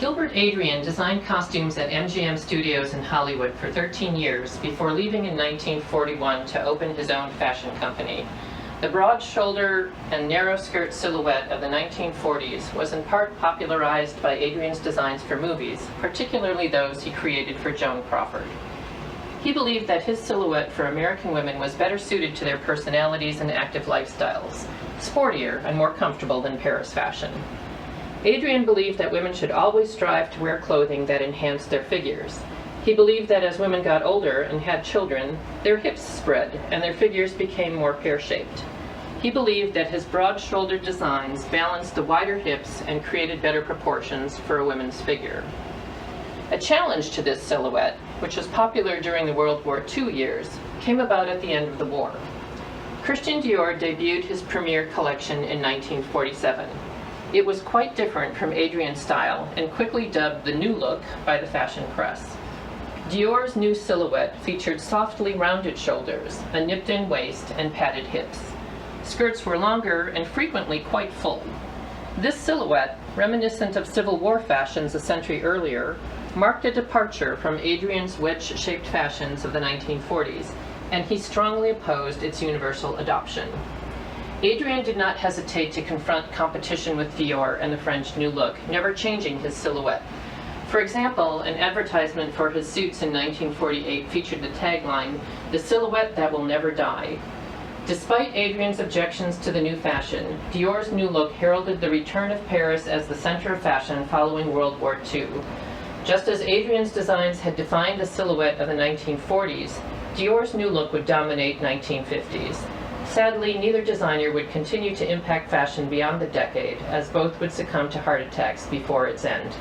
Gilbert Adrian designed costumes at MGM Studios in Hollywood for 13 years before leaving in 1941 to open his own fashion company. The broad shoulder and narrow skirt silhouette of the 1940s was in part popularized by Adrian's designs for movies, particularly those he created for Joan Crawford. He believed that his silhouette for American women was better suited to their personalities and active lifestyles, sportier and more comfortable than Paris fashion. Adrian believed that women should always strive to wear clothing that enhanced their figures. He believed that as women got older and had children, their hips spread and their figures became more pear-shaped. He believed that his broad-shouldered designs balanced the wider hips and created better proportions for a woman's figure. A challenge to this silhouette, which was popular during the World War II years, came about at the end of the war. Christian Dior debuted his premier collection in 1947. It was quite different from Adrian's style and quickly dubbed the new look by the fashion press. Dior's new silhouette featured softly rounded shoulders, a nipped-in waist, and padded hips. Skirts were longer and frequently quite full. This silhouette, reminiscent of Civil War fashions a century earlier, marked a departure from Adrian's wedge-shaped fashions of the 1940s, and he strongly opposed its universal adoption. Adrian did not hesitate to confront competition with Dior and the French New Look, never changing his silhouette. For example, an advertisement for his suits in 1948 featured the tagline, "The silhouette that will never die." Despite Adrian's objections to the new fashion, Dior's New Look heralded the return of Paris as the center of fashion following World War II. Just as Adrian's designs had defined the silhouette of the 1940s, Dior's New Look would dominate 1950s. Sadly, neither designer would continue to impact fashion beyond the decade, as both would succumb to heart attacks before its end.